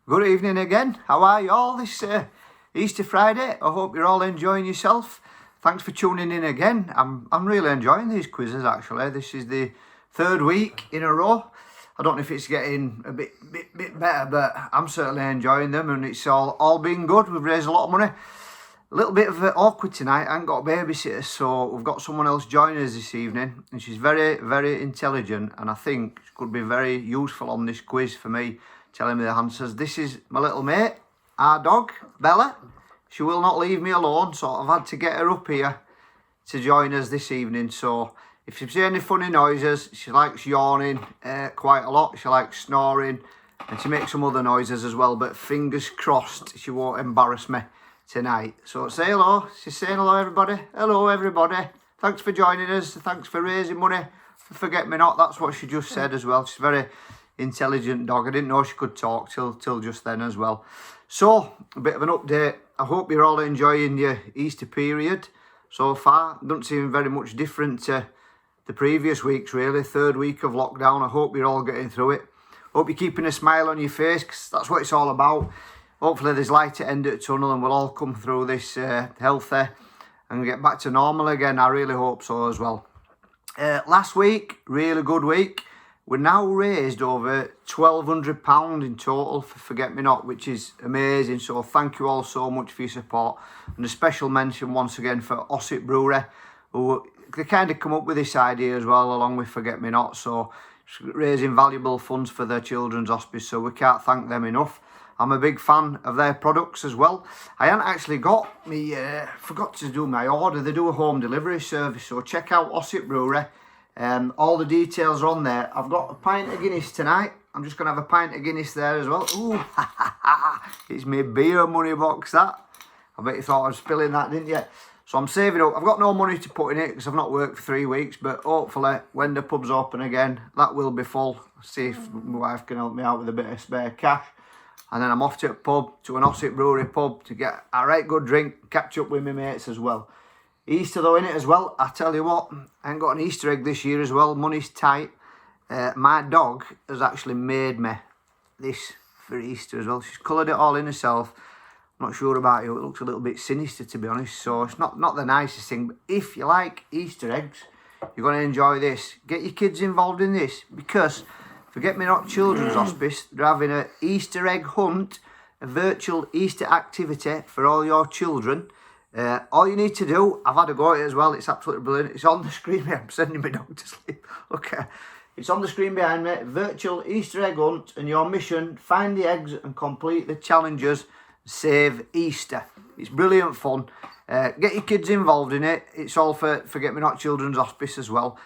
Good evening again. How are you all this Easter Friday? I hope you're all enjoying yourself. Thanks for tuning in again. I'm really enjoying these quizzes actually. This is the third week in a row. I don't know if it's getting a bit better, but I'm certainly enjoying them, and it's all been good. We've raised a lot of money. A little bit of awkward tonight. I haven't got a babysitter, so we've got someone else joining us this evening, and she's very intelligent, and I think she could be very useful on this quiz for me, telling me the answers. This is my little mate, our dog, Bella. She will not leave me alone, so I've had to get her up here to join us this evening. So if you see any funny noises, she likes yawning quite a lot. She likes snoring, and she makes some other noises as well, but fingers crossed she won't embarrass me tonight. So say hello. She's saying hello, everybody. Hello, everybody. Thanks for joining us. Thanks for raising money for Forget Me Not. That's what she just said as well. She's very intelligent dog. I didn't know she could talk till just then as well. So a bit of an update. I hope you're all enjoying your Easter period so far. Doesn't seem very much different to the previous weeks really. Third week of lockdown. I hope you're all getting through it. Hope you're keeping a smile on your face, because that's what it's all about. Hopefully there's light at the end of the tunnel and we'll all come through this healthy and get back to normal again. I really hope so as well. Last week, really good week. We're now raised over £1,200 in total for Forget Me Not, which is amazing. So thank you all so much for your support. And a special mention once again for Ossett Brewery, who they kind of come up with this idea as well, along with Forget Me Not. So raising valuable funds for their children's hospice. So we can't thank them enough. I'm a big fan of their products as well. I haven't actually got me, forgot to do my order. They do a home delivery service. So check out Ossett Brewery. All the details are on there. I've got a pint of Guinness tonight. I'm just going to have a pint of Guinness there as well. Ooh, it's my beer money box, that. I bet you thought I was spilling that, didn't you? So I'm saving up. I've got no money to put in it because I've not worked for 3 weeks. But hopefully, when the pub's open again, that will be full. See if my wife can help me out with a bit of spare cash. And then I'm off to a pub, to an Ossett Brewery pub, to get a right good drink, catch up with my mates as well. Easter though in it as well. I tell you what, I ain't got an Easter egg this year as well. Money's tight. My dog has actually made me this for Easter as well. She's coloured it all in herself. I'm not sure about you. It looks a little bit sinister, to be honest. So it's not the nicest thing. But if you like Easter eggs, you're going to enjoy this. Get your kids involved in this, because Forget Me Not Children's Hospice, they're having an Easter egg hunt, a virtual Easter activity for all your children. All you need to do, I've had a go at it as well, it's absolutely brilliant. It's on the screen. I'm sending my dog to sleep. Okay, it's on the screen behind me. Virtual Easter egg hunt, and your mission: find the eggs and complete the challenges. Save Easter. It's brilliant fun. Get your kids involved in it. It's all for Forget Me Not Children's Hospice as well.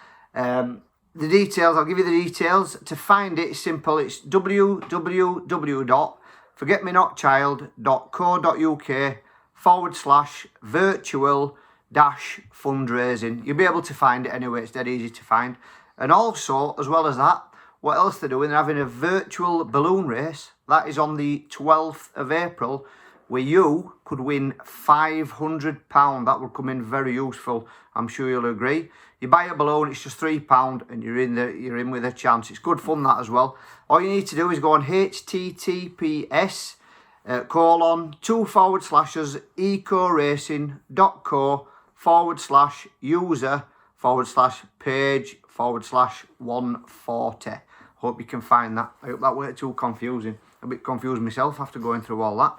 The details, I'll give you the details. To find it, it's simple. It's www.forgetmenotchild.co.uk/virtual-fundraising. You'll be able to find it anyway. It's dead easy to find. And also, as well as that, what else they're doing? They're having a virtual balloon race. That is on the 12th of April, where you could win £500. That would come in very useful. I'm sure you'll agree. You buy a balloon, it's just £3, and you're in with a chance. It's good fun, that as well. All you need to do is go on https://ecoRacing.co/user/page/140. Hope you can find that. I hope that weren't too confusing. A bit confused myself after going through all that.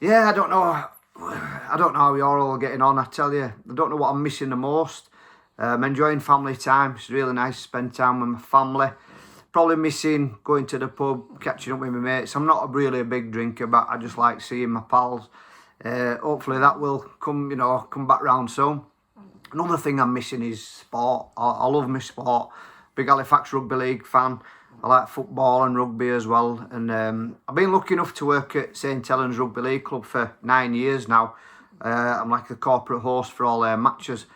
Yeah, I don't know how you're all getting on, I tell you. I don't know what I'm missing the most. I'm enjoying family time. It's really nice to spend time with my family. Probably missing going to the pub, catching up with my mates. I'm not really a big drinker, but I just like seeing my pals. Hopefully that will come back round soon. Another thing I'm missing is sport. I love my sport. Big Halifax Rugby League fan. I like football and rugby as well. And I've been lucky enough to work at St Helens Rugby League Club for 9 years now. I'm like the corporate host for all their matches.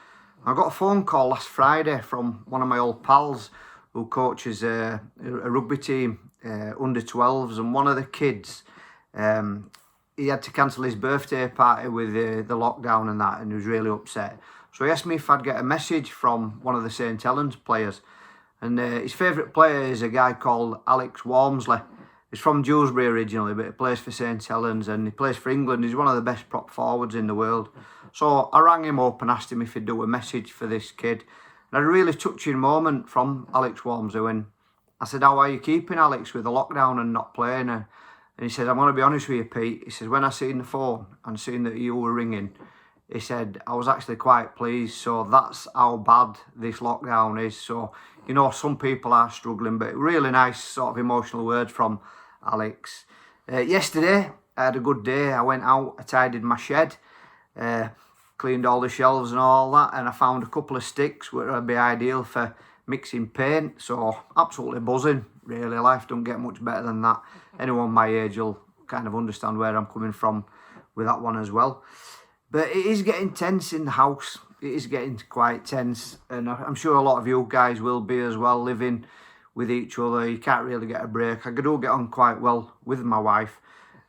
I got a phone call last Friday from one of my old pals who coaches a rugby team, under 12s, and one of the kids, he had to cancel his birthday party with the lockdown and that, and he was really upset. So he asked me if I'd get a message from one of the St Helens players, and his favourite player is a guy called Alex Walmsley, He's from Dewsbury originally, but he plays for St Helens and he plays for England. He's one of the best prop forwards in the world. So I rang him up and asked him if he'd do a message for this kid. And a really touching moment from Alex Walmsley when I said, how are you keeping, Alex, with the lockdown and not playing? And he said, I'm going to be honest with you, Pete. He says, when I seen the phone and seen that you were ringing, he said, I was actually quite pleased. So that's how bad this lockdown is. So, you know, some people are struggling, but really nice sort of emotional words from Alex. Yesterday, I had a good day. I went out, I tidied my shed, cleaned all the shelves and all that, and I found a couple of sticks which would be ideal for mixing paint. So absolutely buzzing, really. Life don't get much better than that. Anyone my age will kind of understand where I'm coming from with that one as well. But it is getting tense in the house. It is getting quite tense, and I'm sure a lot of you guys will be as well, living with each other. You can't really get a break. I do get on quite well with my wife,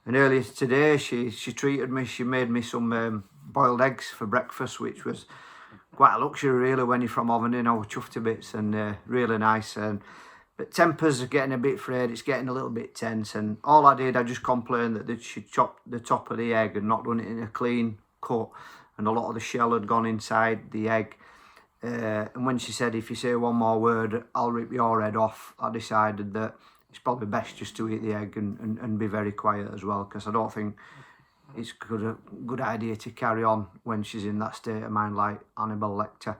and earlier today she treated me. She made me some boiled eggs for breakfast, which was quite a luxury really when you're from Ovenden. I was chuffed to bits and really nice. But tempers are getting a bit frayed. It's getting a little bit tense, and all I did, I just complained that she chopped the top of the egg and not done it in a clean cut, and a lot of the shell had gone inside the egg. And when she said, if you say one more word, I'll rip your head off, I decided that it's probably best just to eat the egg and be very quiet as well, because I don't think it's a good idea to carry on when she's in that state of mind like Hannibal Lecter.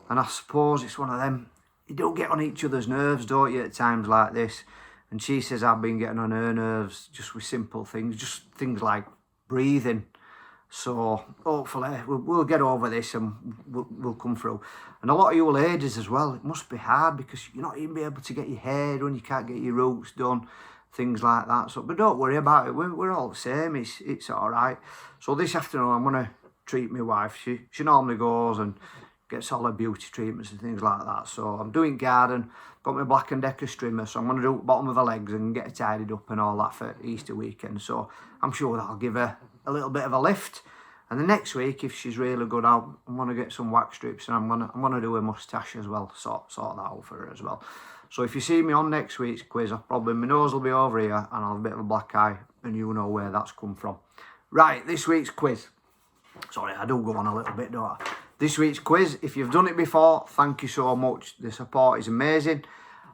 And I suppose it's one of them, you don't get on each other's nerves, don't you, at times like this. And she says I've been getting on her nerves just with simple things, just things like breathing. So hopefully we'll get over this and we'll come through. And a lot of you ladies as well, it must be hard because you're not even be able to get your hair done, you can't get your roots done, things like that. So, but don't worry about it, we're all the same, it's all right. So this afternoon I'm going to treat my wife. She normally goes and gets all her beauty treatments and things like that. So I'm doing garden, got my Black & Decker strimmer, so I'm going to do bottom of her legs and get her tidied up and all that for Easter weekend. So I'm sure that'll give her a little bit of a lift. And the next week, if she's really good out, I'm going to get some wax strips and I'm gonna do a moustache as well, sort that out for her as well. So if you see me on next week's quiz, my nose will be over here and I'll have a bit of a black eye, and you know where that's come from. Right, this week's quiz. Sorry, I do go on a little bit, don't I? This week's quiz, if you've done it before, thank you so much. The support is amazing.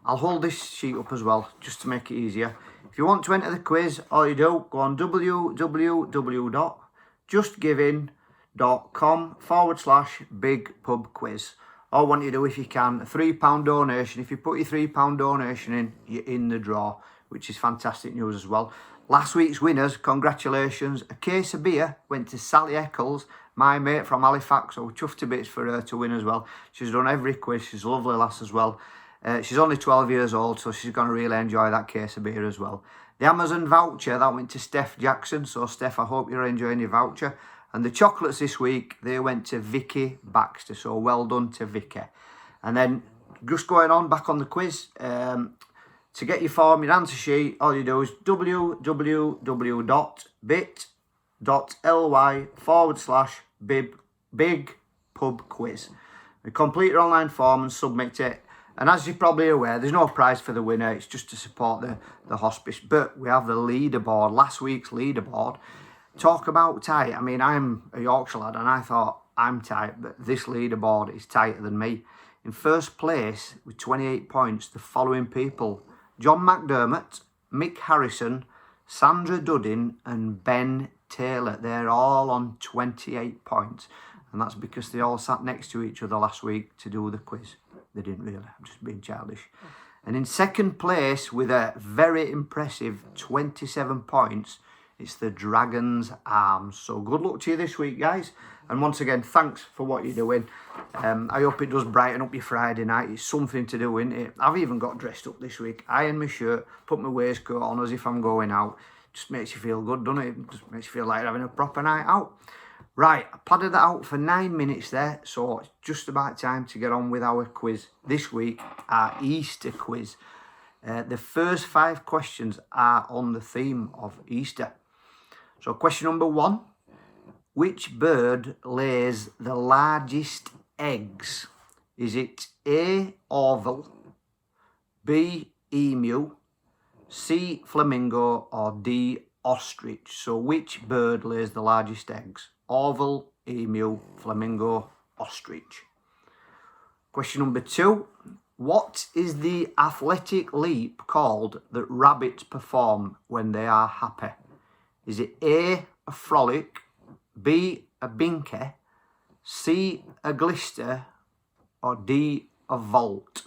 I'll hold this sheet up as well, just to make it easier. If you want to enter the quiz, all you do, go on www.justgiving.com/bigpubquiz. All I want you to do, if you can, a £3 donation. If you put your £3 donation in, you're in the draw, which is fantastic news as well. Last week's winners, congratulations. A case of beer went to Sally Eccles, my mate from Halifax, so chuffed to bits for her to win as well. She's done every quiz, she's a lovely lass as well. She's only 12 years old, so she's going to really enjoy that case of beer as well. The Amazon voucher, that went to Steph Jackson. So, Steph, I hope you're enjoying your voucher. And the chocolates this week, they went to Vicky Baxter. So, well done to Vicky. And then, just going on, back on the quiz. To get your form, your answer sheet, all you do is www.bit.ly/bigpubquiz. You complete your online form and submit it. And as you're probably aware, there's no prize for the winner. It's just to support the hospice. But we have the leaderboard, last week's leaderboard. Talk about tight. I mean, I'm a Yorkshire lad and I thought I'm tight, but this leaderboard is tighter than me. In first place with 28 points, the following people: John McDermott, Mick Harrison, Sandra Duddin and Ben Taylor. They're all on 28 points. And that's because they all sat next to each other last week to do the quiz. They didn't really, I'm just being childish. And in second place with a very impressive 27 points, it's the Dragon's Arms. So good luck to you this week, guys. And once again, thanks for what you're doing. I hope it does brighten up your Friday night. It's something to do, isn't it? I've even got dressed up this week. Ironed my shirt, put my waistcoat on as if I'm going out. Just makes you feel good, doesn't it? Just makes you feel like having a proper night out. Right, I padded that out for 9 minutes there, so it's just about time to get on with our quiz. This week, our Easter quiz. The first 5 questions are on the theme of Easter. So question number 1, which bird lays the largest eggs? Is it A, orville, B, emu, C, flamingo, or D, ostrich? So which bird lays the largest eggs? Orville, emu, flamingo, ostrich. Question number 2. What is the athletic leap called that rabbits perform when they are happy? Is it A, a frolic, B, a binky, C, a glister, or D, a vault?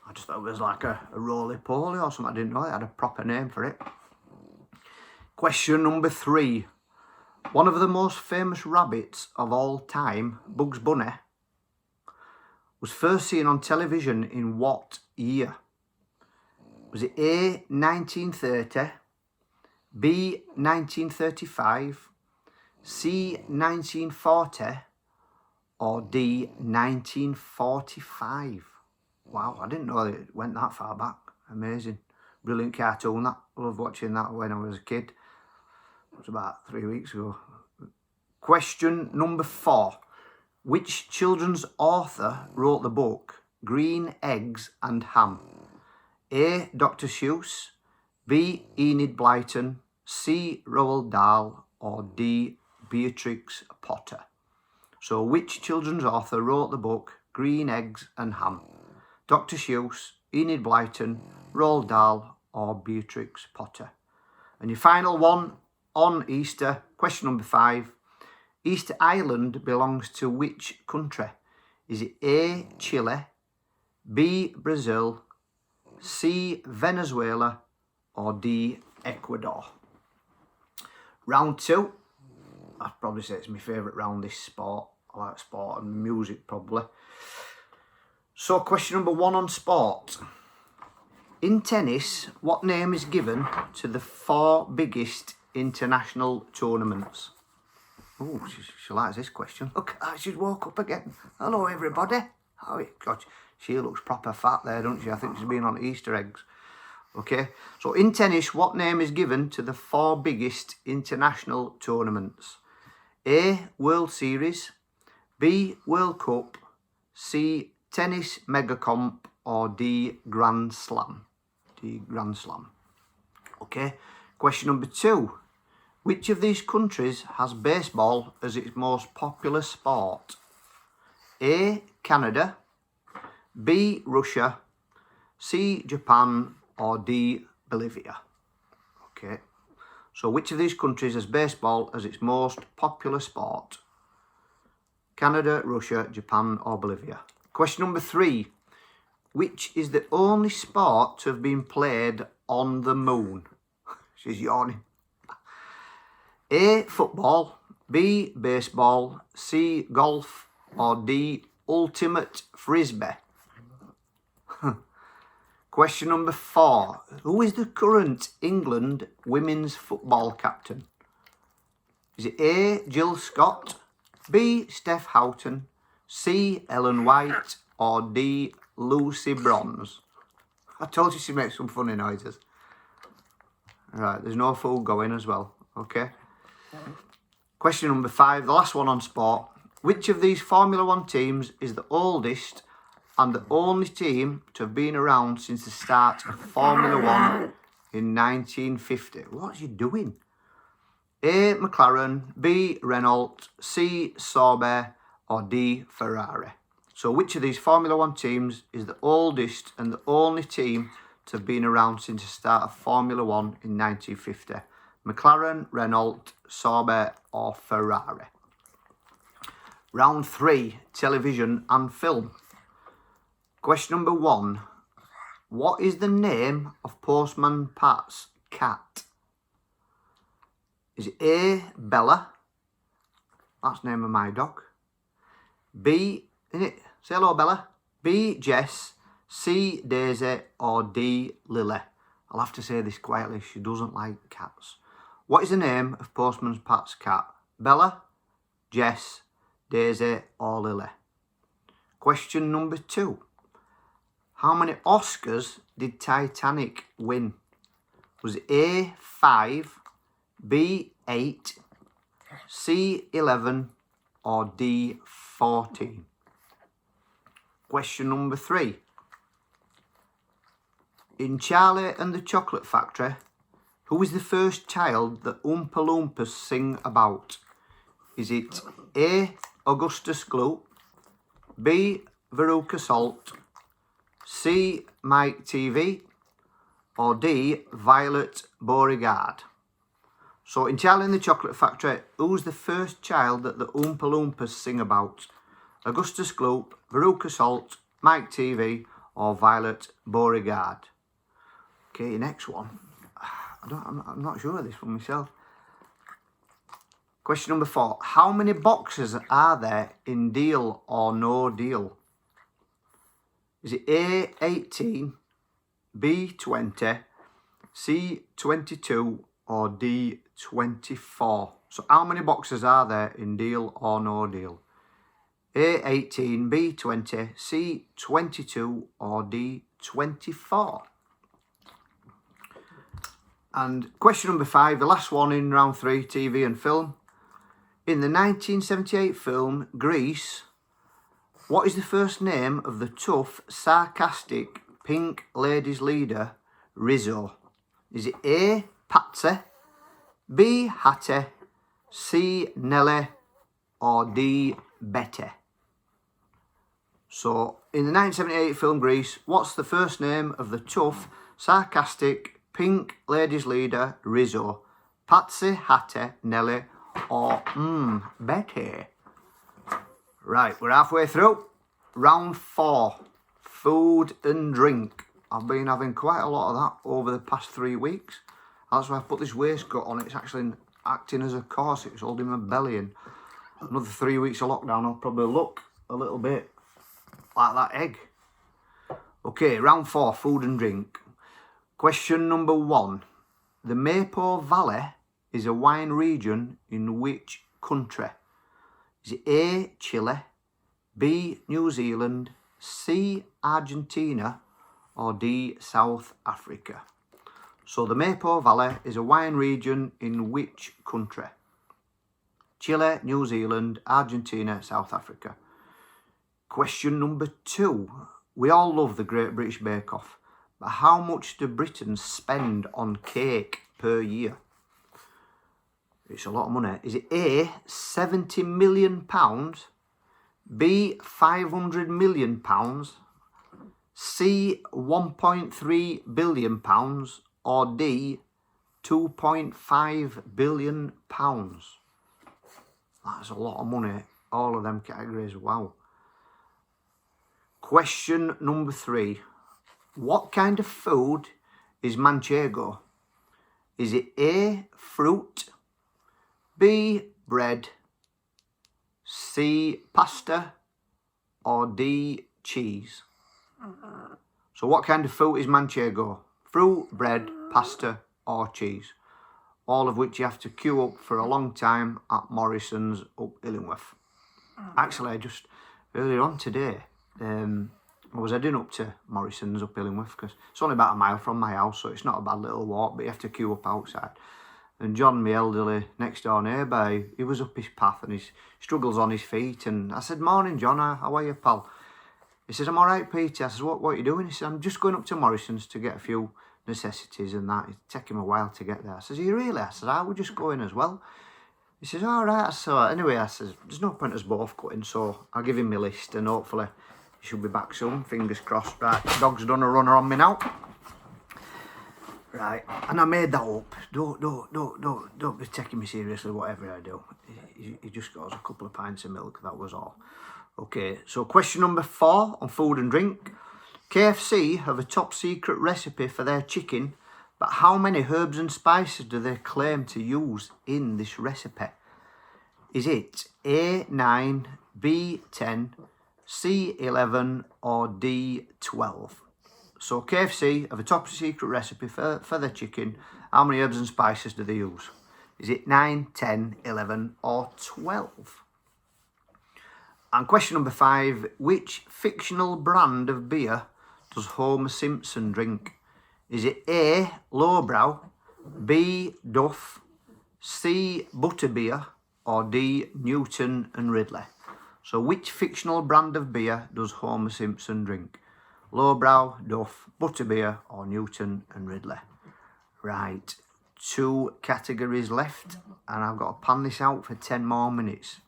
I just thought it was like a roly-poly or something. I didn't know it had a proper name for it. Question number 3. One of the most famous rabbits of all time, Bugs Bunny, was first seen on television in what year? Was it A, 1930, B, 1935, C, 1940, or D, 1945? Wow, I didn't know it went that far back. Amazing. Brilliant cartoon, that. I loved watching that when I was a kid. It was about 3 weeks ago. Question number 4. Which children's author wrote the book Green Eggs and Ham? A, Dr. Seuss, B, Enid Blyton, C, Roald Dahl, or D, Beatrix Potter? So which children's author wrote the book Green Eggs and Ham? Dr. Seuss, Enid Blyton, Roald Dahl, or Beatrix Potter? And your final one on Easter, question number 5. Easter Island belongs to which country? Is it A, Chile, B, Brazil, C, Venezuela, or D, Ecuador? Round 2. I'd probably say it's my favourite round, this sport. I like sport and music probably. So question number 1 on sport. In tennis, what name is given to the 4 biggest international tournaments? Oh, she likes this question. Look, she's woke up again. Hello, everybody. Oh, God, she looks proper fat there, doesn't she? I think she's been on Easter eggs. Okay, so in tennis, what name is given to the 4 biggest international tournaments? A, World Series, B, World Cup, C, Tennis Megacomp, or D, Grand Slam? D, Grand Slam. Okay, question number 2. Which of these countries has baseball as its most popular sport? A, Canada, B, Russia, C, Japan, or D, Bolivia? Okay, so which of these countries has baseball as its most popular sport? Canada, Russia, Japan, or Bolivia? Question number 3. Which is the only sport to have been played on the moon? She's yawning. A, football, B, baseball, C, golf, or D, ultimate frisbee? Question number 4. Who is the current England women's football captain? Is it A, Jill Scott, B, Steph Houghton, C, Ellen White, or D, Lucy Bronze? I told you she makes some funny noises. Right, there's no food going as well, okay? Question number 5, the last one on sport. Which of these Formula 1 teams is the oldest and the only team to have been around since the start of Formula 1 in 1950? What are you doing? A, McLaren, B, Renault, C, Sauber, or D, Ferrari? So which of these Formula 1 teams is the oldest and the only team to have been around since the start of Formula 1 in 1950? McLaren, Renault, Sauber, or Ferrari? Round 3, television and film. Question number 1. What is the name of Postman Pat's cat? Is it A, Bella? That's the name of my dog. B, say hello, Bella. B, Jess, C, Daisy, or D, Lily? I'll have to say this quietly, she doesn't like cats. What is the name of Postman Pat's cat? Bella, Jess, Daisy, or Lily? Question number 2. How many Oscars did Titanic win? Was it A, 5, B, 8, C, 11, or D, 14? Question number 3. In Charlie and the Chocolate Factory, who is the first child that Oompa Loompas sing about? Is it A. Augustus Gloop, B. Veruca Salt, C. Mike TV, or D. Violet Beauregard? So in Charlie and the Chocolate Factory, who's the first child that the Oompa Loompas sing about? Augustus Gloop, Veruca Salt, Mike TV, or Violet Beauregard? Okay, next one. I'm not sure of this one myself. Question number 4. How many boxes are there in Deal or No Deal? Is it A, 18, B, 20, C, 22, or D, 24? So how many boxes are there in Deal or No Deal? A, 18, B, 20, C, 22, or D, 24? And question number 5, the last one in round 3, TV and film. In the 1978 film Grease, what is the first name of the tough, sarcastic, pink ladies leader, Rizzo? Is it A, Patsy, B, Hattie, C, Nellie, or D, Betty? So, in the 1978 film Grease, what's the first name of the tough, sarcastic, pink ladies leader, Rizzo? Patsy, Hattie, Nellie, or Betty? Right, we're halfway through. Round 4, food and drink. I've been having quite a lot of that over the past 3 weeks. That's why I put this waistcoat on. It's actually acting as a corset. It's holding my belly in. Another 3 weeks of lockdown, I'll probably look a little bit like that egg. Okay, round 4, food and drink. Question number 1. The Maypo Valley is a wine region in which country? Is it A, Chile, B, New Zealand, C, Argentina, or D, South Africa? So the Maypo Valley is a wine region in which country? Chile, New Zealand, Argentina, South Africa. Question number 2. We all love the Great British Bake Off, but how much do Britons spend on cake per year? It's a lot of money. Is it A, 70 million pounds, B, 500 million pounds, C, 1.3 billion pounds, or D, 2.5 billion pounds? That's a lot of money, all of them categories, wow. Question number 3. What kind of food is Manchego? Is it A, fruit, B, bread, C, pasta, or D, cheese? So what kind of food is Manchego? Fruit, bread, pasta, or cheese? All of which you have to queue up for a long time at Morrison's up Illingworth. Actually, I just earlier on today, I was heading up to Morrison's up Illingworth because it's only about a mile from my house, so it's not a bad little walk, but you have to queue up outside. And John, my elderly next door neighbour, he was up his path and he struggles on his feet. And I said, "Morning, John, how are you, pal?" He says, "I'm all right, Peter." I said, what are you doing? He said, "I'm just going up to Morrison's to get a few necessities and that. It's taking him a while to get there." I says, "Are you really?" I said, "I would just go in as well." He says, "All right." So anyway, I says, "There's no point us both going, so I'll give him my list and hopefully he should be back soon, fingers crossed." Right, dog's done a runner on me now. Right, and I made that up. Don't be taking me seriously, whatever I do. He just got us a couple of pints of milk, that was all. Okay, so question number 4 on food and drink. KFC have a top secret recipe for their chicken, but how many herbs and spices do they claim to use in this recipe? Is it A, 9, B, 10, C, 11, or D, 12? So KFC have a top secret recipe for their chicken. How many herbs and spices do they use? Is it 9, 10, 11, or 12? And question number 5, which fictional brand of beer does Homer Simpson drink? Is it A, Lowbrow, B, Duff, C, Butterbeer, or D, Newton and Ridley? So which fictional brand of beer does Homer Simpson drink? Lowbrow, Duff, Butterbeer or Newton and Ridley. Right, 2 categories left and I've got to pan this out for 10 more minutes.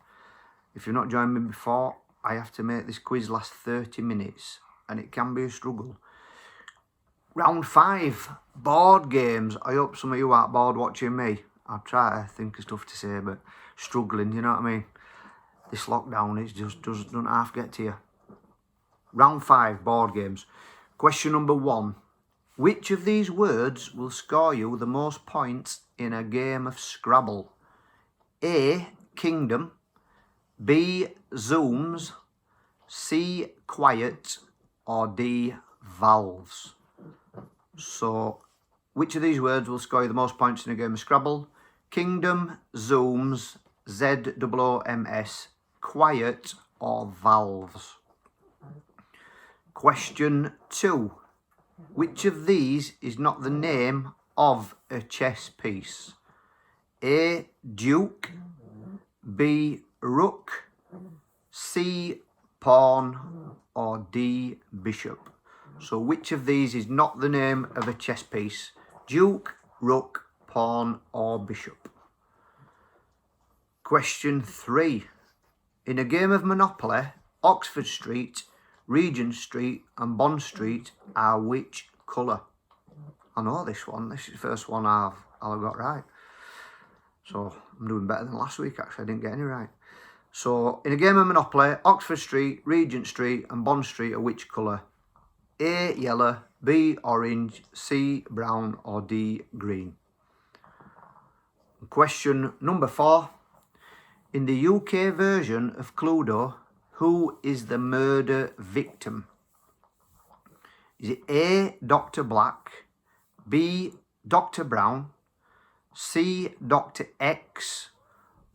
If you've not joined me before, I have to make this quiz last 30 minutes and it can be a struggle. Round 5, board games. I hope some of you aren't bored watching me. I'll try to think of stuff to say, but struggling, you know what I mean? This lockdown, it just doesn't half get to you. Round 5, board games. Question number 1. Which of these words will score you the most points in a game of Scrabble? A, kingdom. B, zooms. C, quiet. Or D, valves. So, which of these words will score you the most points in a game of Scrabble? Kingdom, zooms, Z-O-O-M-S, quiet or valves? Question 2. Which of these is not the name of a chess piece? A, duke. B, rook. C, pawn. Or D, bishop? So which of these is not the name of a chess piece? Duke, rook, pawn or bishop? Question 3. In a game of Monopoly, Oxford Street, Regent Street and Bond Street are which colour? I know this one. This is the first one I've got right. So I'm doing better than last week actually. I didn't get any right. So in a game of Monopoly, Oxford Street, Regent Street and Bond Street are which colour? A, yellow, B, orange, C, brown or D, green? Question number 4. In the UK version of Cluedo, who is the murder victim? Is it A, Dr. Black, B, Dr. Brown, C, Dr. X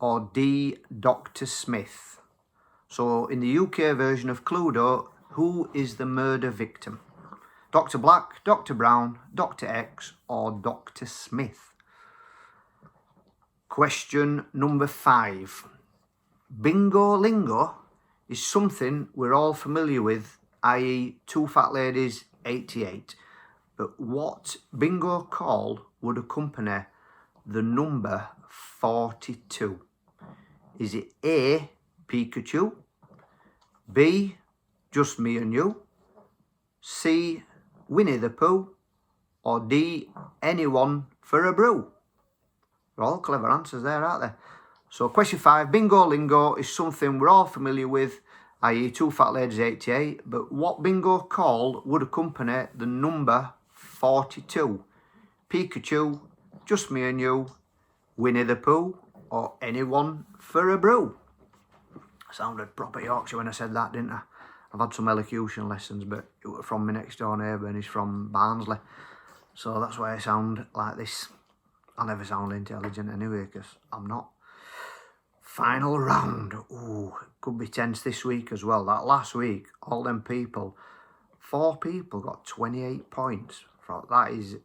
or D, Dr. Smith? So in the UK version of Cluedo, who is the murder victim? Dr. Black, Dr. Brown, Dr. X or Dr. Smith? Question number 5. Bingo lingo is something we're all familiar with, i.e. 2 fat ladies, 88. But what bingo call would accompany the number 42? Is it A, Pikachu, B, just me and you, C, Winnie the Pooh, or D, anyone for a brew? They're all clever answers there, aren't they? So question 5, bingo lingo is something we're all familiar with, i.e. 2 fat ladies 88, but what bingo call would accompany the number 42? Pikachu, just me and you, Winnie the Pooh, or anyone for a brew? Sounded proper Yorkshire when I said that, didn't I? I've had some elocution lessons, but it was from my next door neighbour and he's from Barnsley. So that's why I sound like this. I never sound intelligent anyway, because I'm not. Final round. Ooh, could be tense this week as well. That last week, all them people, 4 people got 28 points. That is,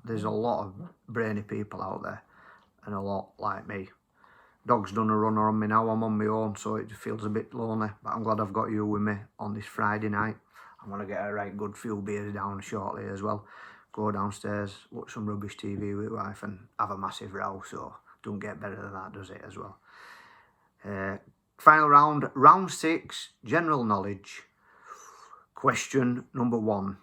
there's a lot of brainy people out there and a lot like me. Dog's done a runner on me now. I'm on my own, so it feels a bit lonely. But I'm glad I've got you with me on this Friday night. I'm going to get a right good few beers down shortly as well. Go downstairs, watch some rubbish TV with wife and have a massive row. So don't get better than that, does it, as well? Final round, round 6, general knowledge. Question number 1.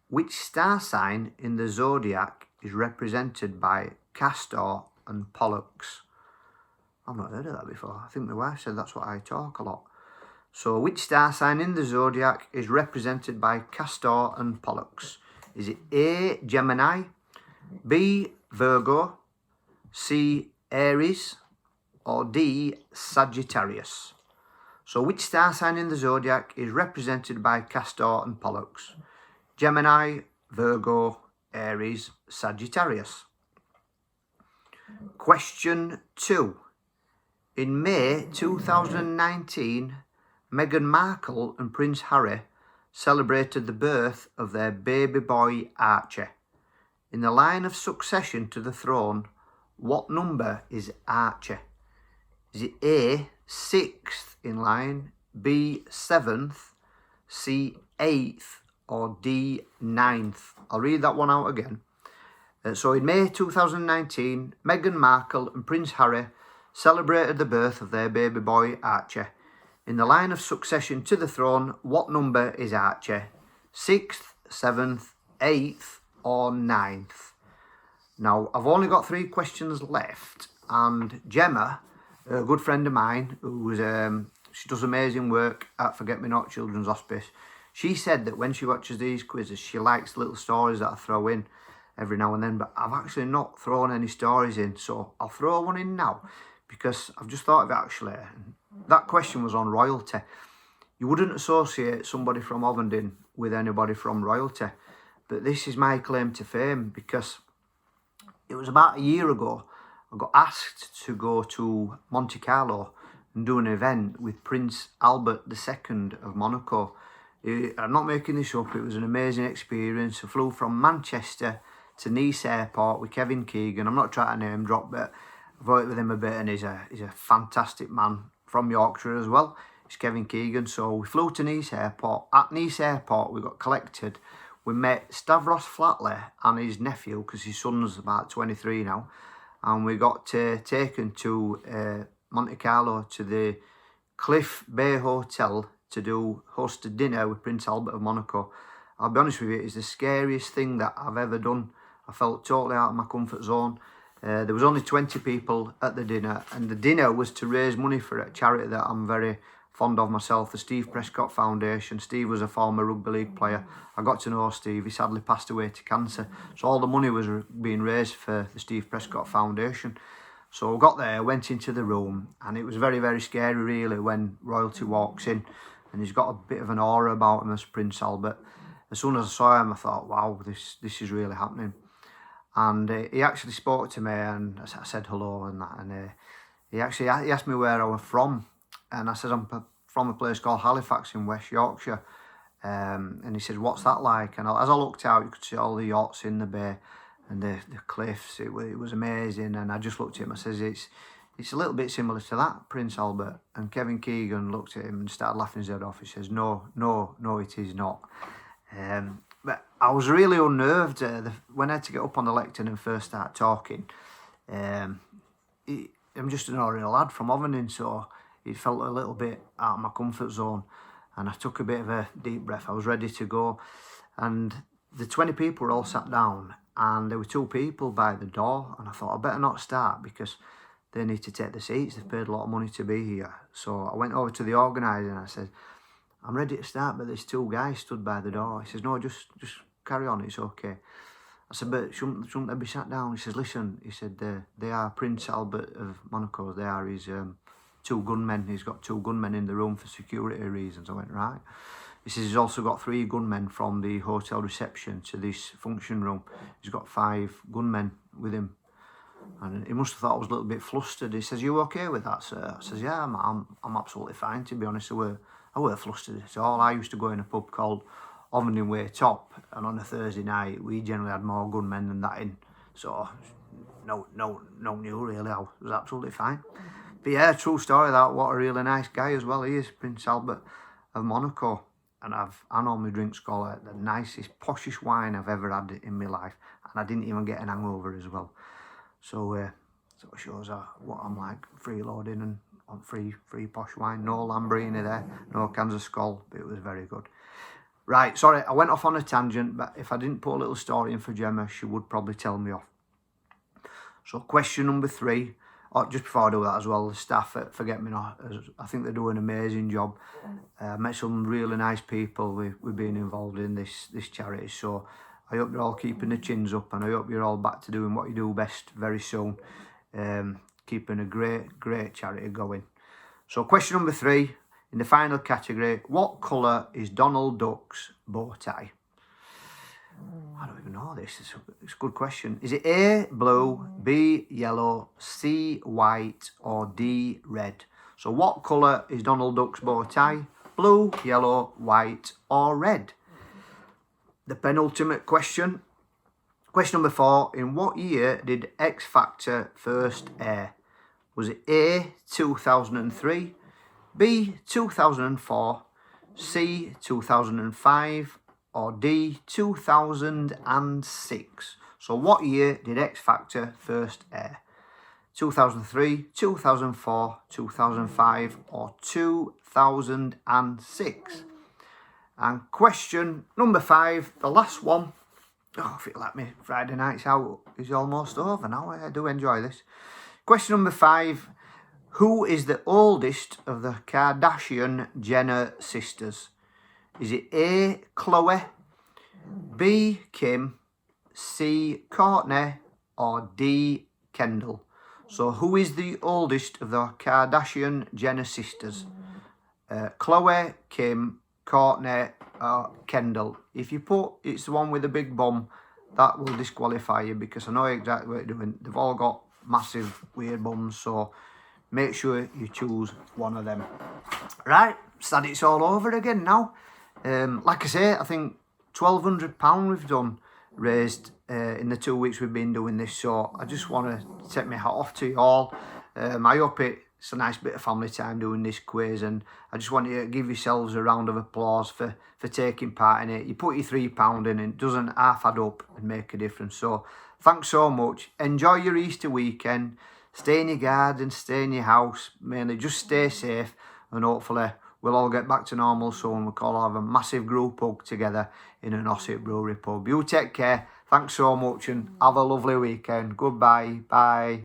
Which star sign in the zodiac is represented by Castor and Pollux? I've not heard of that before. I think my wife said that's what I talk a lot. So which star sign in the zodiac is represented by Castor and Pollux? Is it A, Gemini, B, Virgo, C, Aries, or D, Sagittarius? So which star sign in the zodiac is represented by Castor and Pollux? Gemini, Virgo, Aries, Sagittarius. Question 2. In May 2019, Meghan Markle and Prince Harry celebrated the birth of their baby boy Archie. In the line of succession to the throne, what number is Archie? Is it A, 6th in line, B, 7th, C, 8th, or D, 9th? I'll read that one out again. So in May 2019, Meghan Markle and Prince Harry celebrated the birth of their baby boy, Archie. In the line of succession to the throne, what number is Archie? 6th, 7th, 8th or 9th? Now, I've only got 3 questions left, and Gemma, a good friend of mine, who's she does amazing work at Forget Me Not Children's Hospice, she said that when she watches these quizzes, she likes little stories that I throw in every now and then, but I've actually not thrown any stories in, so I'll throw one in now, because I've just thought of it actually. That question was on royalty. You wouldn't associate somebody from Ovendon with anybody from royalty, but this is my claim to fame, because it was about a year ago I got asked to go to Monte Carlo and do an event with Prince Albert II of Monaco. I'm not making this up, it was an amazing experience. I flew from Manchester to Nice Airport with Kevin Keegan. I'm not trying to name drop, but I've worked with him a bit, and he's a fantastic man from Yorkshire as well. It's Kevin Keegan. So we flew to Nice Airport. At Nice Airport, we got collected. We met Stavros Flatley and his nephew, because his son's about 23 now. And we got taken to Monte Carlo to the Cliff Bay Hotel to host a dinner with Prince Albert of Monaco. I'll be honest with you, it's the scariest thing that I've ever done. I felt totally out of my comfort zone. There was only 20 people at the dinner, and the dinner was to raise money for a charity that I'm very fond of myself, the Steve Prescott Foundation. Steve was a former rugby league player. I got to know Steve. He sadly passed away to cancer. So all the money was being raised for the Steve Prescott Foundation. So I got there, went into the room, and it was very, very scary really when royalty walks in, and he's got a bit of an aura about him as Prince Albert. As soon as I saw him, I thought, wow, this is really happening. And he actually spoke to me, and I said hello and that, and he asked me where I was from, and I said I'm from a place called Halifax in West Yorkshire, and he said, what's that like? And as I looked out, you could see all the yachts in the bay and the cliffs. It was amazing, and I just looked at him. I says, it's a little bit similar to that, Prince Albert. And Kevin Keegan looked at him and started laughing his head off. He says, no, it is not. But I was really unnerved when I had to get up on the lectern and first start talking. I'm just an ordinary lad from Ovendon, so it felt a little bit out of my comfort zone, and I took a bit of a deep breath. I was ready to go, and the 20 people were all sat down, and there were 2 people by the door, and I thought I better not start because they need to take the seats. They've paid a lot of money to be here. So I went over to the organiser and I said, I'm ready to start, but there's 2 guys stood by the door. He says, no, just carry on, it's okay. I said, but shouldn't they be sat down? He says, listen, he said, they are Prince Albert of Monaco. They are his 2 gunmen. He's got 2 gunmen in the room for security reasons. I went, right. He says he's also got 3 gunmen from the hotel reception to this function room. He's got 5 gunmen with him. And he must have thought I was a little bit flustered. He says, you okay with that, sir? I says, yeah, I'm absolutely fine, to be honest. I were flustered at all. I used to go in a pub called Ovendon Way Top, and on a Thursday night, we generally had more gunmen than that in. So, no new really. I was absolutely fine. But yeah, true story that. What a really nice guy as well he is, Prince Albert of Monaco. And I normally drink Scholar, the nicest, poshest wine I've ever had in my life, and I didn't even get an hangover as well. So it shows what I'm like, freeloading and on free posh wine. No Lambrini there, no cans of Skol, but it was very good. Right, sorry, I went off on a tangent, but if I didn't put a little story in for Gemma, she would probably tell me off. So question number 3, just before I do that as well, the staff at Forget Me Not, I think they do an amazing job. Met some really nice people with being involved in this charity, so I hope you're all keeping the chins up, and I hope you're all back to doing what you do best very soon. Keeping a great charity going. So question number 3, in the final category, what colour is Donald Duck's bow tie? I don't even know this. It's a good question. Is it A, blue, B, yellow, C, white, or D, red? So what colour is Donald Duck's bow tie? Blue, yellow, white, or red? The penultimate question. Question number 4. In what year did X Factor first air? Was it A, 2003, B, 2004, C, 2005, or D, 2006? So what year did X Factor first air? 2003, 2004, 2005 or 2006? And question number 5, the last one. Oh, I feel like my Friday nights out is almost over now. I do enjoy this. Question number 5. Who is the oldest of the Kardashian-Jenner sisters? Is it A, Khloe, B, Kim, C, Kourtney or D, Kendall? So who is the oldest of the Kardashian-Jenner sisters? Khloe, Kim, Kourtney or Kendall. If you put it's the one with the big bum, that will disqualify you because I know exactly what you're doing. They've all got massive weird bums, so make sure you choose one of them. Right, so it's all over again now. Like I say, I think £1,200 we've done raised in the 2 weeks we've been doing this, so I just want to take my hat off to you all. I hope it's a nice bit of family time doing this quiz, and I just want you to give yourselves a round of applause for taking part in it. You put your £3 in and it doesn't half add up and make a difference, so thanks so much. Enjoy your Easter weekend. Stay in your garden, stay in your house, mainly just stay safe, and hopefully we'll all get back to normal soon. We can all have a massive group hug together in an Ossett Brewery pub. You take care, thanks so much, and have a lovely weekend. Goodbye, bye.